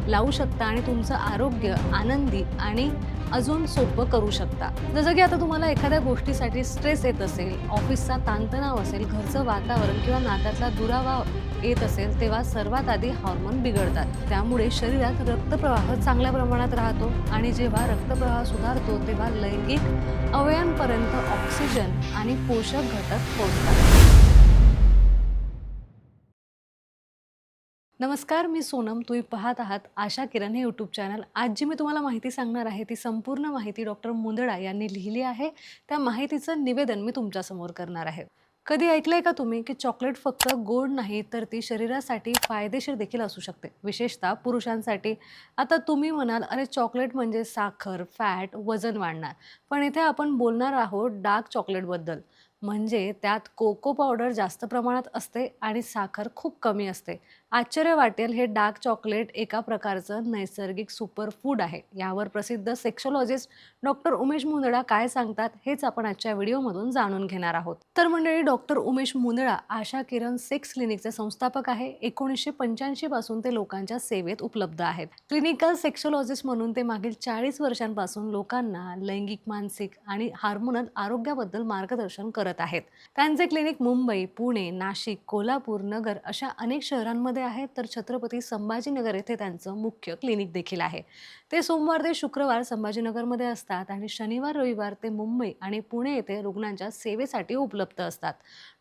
लावू शकता आणि तुमचं आरोग्य आनंदी आणि अजून सोपं करू शकता। जसं की आता तुम्हाला एखाद्या गोष्टीसाठी स्ट्रेस येत असेल, ऑफिसचा ताणतणाव असेल, घरचं वातावरण किंवा नात्यातला दुरावा येत असेल, तेव्हा सर्वात आधी हार्मोन बिघडतात। त्यामुळे शरीरात रक्तप्रवाह चांगल्या प्रमाणात राहतो आणि जेव्हा रक्तप्रवाह सुधारतो तेव्हा लैंगिक अवयवांपर्यंत ऑक्सिजन आणि पोषक घटक पोहोचतात। नमस्कार, मी सोनम। तुम्ही पाहत आहात आशा किरण हे यूट्यूब चॅनल। आज जी मी तुम्हाला माहिती सांगणार आहे ती संपूर्ण माहिती डॉक्टर मुंदडा यांनी लिहिली आहे। त्या माहितीचं निवेदन मी तुमच्यासमोर करणार आहे। कधी ऐकलंय का तुम्ही की चॉकलेट फक्त गोड नाही तर ती शरीरासाठी फायदेशीर देखील असू शकते, विशेषतः पुरुषांसाठी। आता तुम्ही म्हणाल, अरे चॉकलेट म्हणजे साखर, फॅट, वजन वाढणार। पण इथे आपण बोलणार आहोत डार्क चॉकलेटबद्दल। म्हणजे त्यात कोको पावडर जास्त प्रमाणात असते आणि साखर खूप कमी असते। आश्चर्य वाटेल, हे डार्क चॉकलेट एका प्रकारचं नैसर्गिक सुपर फूड आहे। यावर प्रसिद्ध सेक्सोलॉजिस्ट डॉक्टर उमेश मुंदडा काय सांगतात हेच आपण आजच्या व्हिडिओमधून जाणून घेणार आहोत। तर मंडळी, डॉक्टर उमेश मुंदडा आशा किरण सेक्स क्लिनिकचे संस्थापक आहे। 1985 पासून ते लोकांच्या सेवेत उपलब्ध आहेत। क्लिनिकल सेक्सोलॉजिस्ट म्हणून ते मागील 40 वर्षांपासून लोकांना लैंगिक, मानसिक आणि हार्मोनल आरोग्याबद्दल मार्गदर्शन करत आहेत। त्यांचे क्लिनिक मुंबई, पुणे, नाशिक, कोल्हापूर, नगर अशा अनेक शहरांमध्ये आहेत, तर छत्रपती संभाजीनगर येथे त्यांचं मुख्य क्लिनिक देखील आहे। ते सोमवार ते शुक्रवार संभाजीनगरमध्ये असतात आणि शनिवार रविवार ते मुंबई आणि पुणे येथे रुग्णांच्या सेवेसाठी उपलब्ध असतात।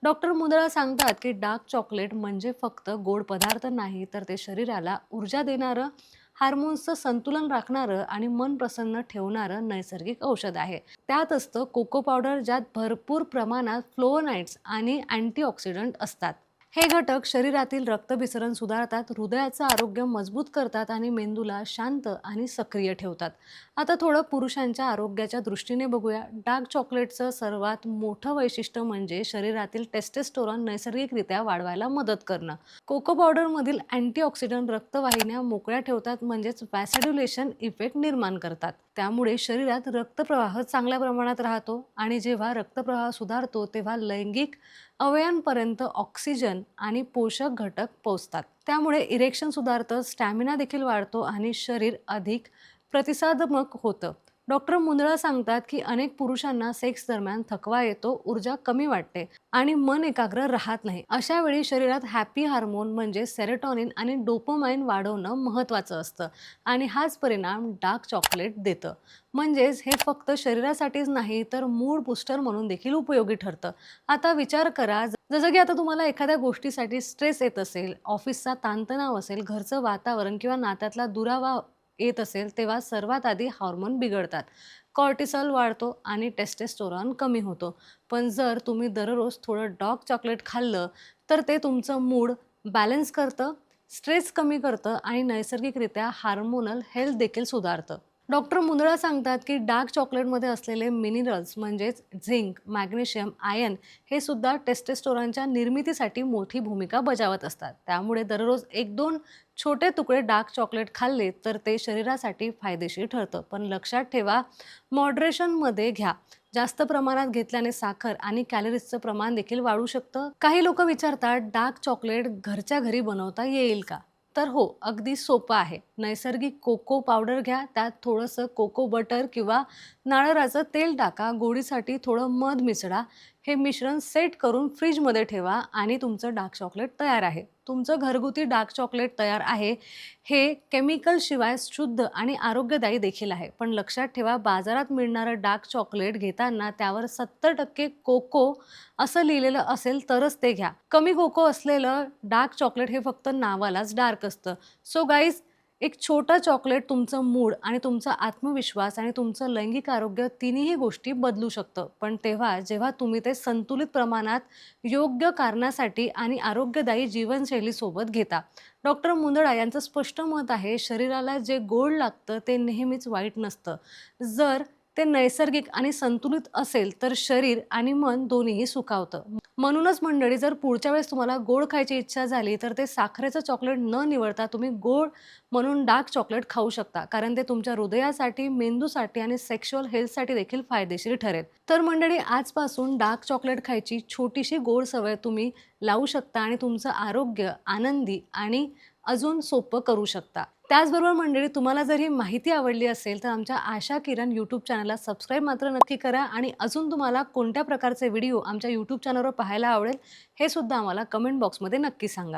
डॉक्टर मुंदडा सांगतात की डार्क चॉकलेट म्हणजे फक्त गोड पदार्थ नाही, तर ते शरीराला ऊर्जा देणारं, हार्मोन्सचं संतुलन राखणारं आणि मन प्रसन्न ठेवणारं नैसर्गिक औषध आहे। त्यात असतं कोको पावडर, ज्यात भरपूर प्रमाणात फ्लोवोनाइड्स आणि अँटीऑक्सिडंट असतात। हे घटक शरीरातील रक्तभिसरण सुधारतात, हृदयाचं आरोग्य मजबूत करतात आणि मेंदूला शांत आणि सक्रिय ठेवतात। आता थोडं पुरुषांच्या आरोग्याच्या दृष्टीने बघूया। डार्क चॉकलेटचं सर्वात मोठं वैशिष्ट्य म्हणजे शरीरातील टेस्टोस्टेरॉन नैसर्गिकरित्या वाढवायला मदत करणं। कोको पावडरमधील अँटीऑक्सिडंट रक्तवाहिन्या मोकळ्या ठेवतात, म्हणजेच वॅसिड्युलेशन इफेक्ट निर्माण करतात। त्यामुळे शरीरात रक्तप्रवाह चांगल्या प्रमाणात राहतो आणि जेव्हा रक्तप्रवाह सुधारतो तेव्हा लैंगिक अवयवांपर्यंत ऑक्सिजन आणि पोषक घटक पोहोचतात। त्यामुळे इरेक्शन सुधारतं, स्टॅमिना देखील वाढतो आणि शरीर अधिक प्रतिसादात्मक होतं। डॉक्टर मुंदडा सांगतात की अनेक पुरुषांना सेक्स दरम्यान थकवा येतो, ऊर्जा कमी वाटते आणि मन एकाग्र राहत नाही। अशा वेळी शरीरात हॅपी हार्मोन म्हणजे सेरोटोनिन आणि डोपामाइन वाढवणं महत्त्वाचं असतं आणि हाच परिणाम डार्क चॉकलेट देतं। म्हणजेच हे फक्त शरीरासाठीच नाही, तर मूड बूस्टर म्हणून देखील उपयोगी ठरतं। आता विचार करा, जसं की आता तुम्हाला एखाद्या गोष्टीसाठी स्ट्रेस येत असेल, ऑफिसचा ताणतणाव असेल, घरचं वातावरण किंवा नात्यातला दुरावा येत असेल, तेव्हा सर्वात आधी हार्मोन बिघडतात। कॉर्टिसॉल वाढतो आणि टेस्टोस्टेरॉन कमी होतो। पण जर तुम्ही दररोज थोडं डार्क चॉकलेट खाल्लं तर ते तुमचं मूड बॅलन्स करतं, स्ट्रेस कमी करतं आणि नैसर्गिकरित्या हार्मोनल हेल्थ देखील सुधारतं। डॉक्टर मुंदडा सांगतात की डार्क चॉकलेटमध्ये असलेले मिनरल्स म्हणजेच झिंक, मॅग्नेशियम, आयर्न हे सुद्धा टेस्टोस्टेरॉनच्या निर्मितीसाठी मोठी भूमिका बजावत असतात। त्यामुळे दररोज 1-2 छोटे तुकडे डार्क चॉकलेट खाल्ले तर ते शरीरासाठी फायदेशीर ठरतं। पण लक्षात ठेवा, मॉडरेशनमध्ये घ्या। जास्त प्रमाणात घेतल्याने साखर आणि कॅलरीजचं प्रमाण देखील वाढू शकतं। काही लोक विचारतात, डार्क चॉकलेट घरच्या घरी बनवता येईल का? तर हो, अगदी सोपं आहे। नैसर्गिक कोको पावडर घ्या, त्यात थोडंसं कोको बटर किंवा नारळाचं तेल टाका, गोडीसाठी थोडं मध मिसळा। हे मिश्रण सेट करून फ्रीजमध्ये ठेवा आणि तुमचं डार्क चॉकलेट तयार आहे। तुमचं घरगुती डार्क चॉकलेट तयार आहे। हे केमिकल शिवाय शुद्ध आणि आरोग्यदायी देखील आहे। पण लक्षात ठेवा, बाजारात मिळणारं डार्क चॉकलेट घेताना त्यावर 70% कोको असं लिहिलेलं असेल तरच ते घ्या। कमी कोको असलेलं डार्क चॉकलेट हे फक्त नावालाच डार्क असतं। सो गाईज, एक छोटं चॉकलेट तुमचं मूड आणि तुमचा आत्मविश्वास आणि तुमचं लैंगिक आरोग्य तिन्ही गोष्टी बदलू शकतं। पण तेव्हा जेव्हा तुम्ही ते संतुलित प्रमाणात, योग्य कारणासाठी आणि आरोग्यदायी जीवनशैलीसोबत घेता। डॉक्टर मुंदडा यांचं स्पष्ट मत आहे, शरीराला जे गोड लागतं ते नेहमीच वाईट नसतं, जर ते नैसर्गिक आणि संतुलित असेल तर शरीर आणि मन दोन्हीही सुखावतं। म्हणूनच मंडळी, जर पुढच्या वेळेस तुम्हाला गोड खायची इच्छा झाली तर ते साखरेचं चॉकलेट न निवडता तुम्ही गोड म्हणून डार्क चॉकलेट खाऊ शकता, कारण ते तुमच्या हृदयासाठी, मेंदूसाठी आणि सेक्शुअल हेल्थसाठी देखील फायदेशीर ठरेल। तर मंडळी, आजपासून डार्क चॉकलेट खायची छोटीशी गोड सवय तुम्ही लावू शकता आणि तुमचं आरोग्य आनंदी आणि अजून सोपं करू शकता. त्याचबरोबर मंडळी, तुम्हाला जर ही माहिती आवडली असेल तर आमच्या आशा किरण यूट्यूब चॅनलला सबस्क्राईब मात्र नक्की करा आणि अजून तुम्हाला कोणत्या प्रकारचे व्हिडिओ आमच्या यूट्यूब चॅनलवर पाहायला आवडेल हे सुद्धा आम्हाला कमेंट बॉक्समध्ये नक्की सांगा.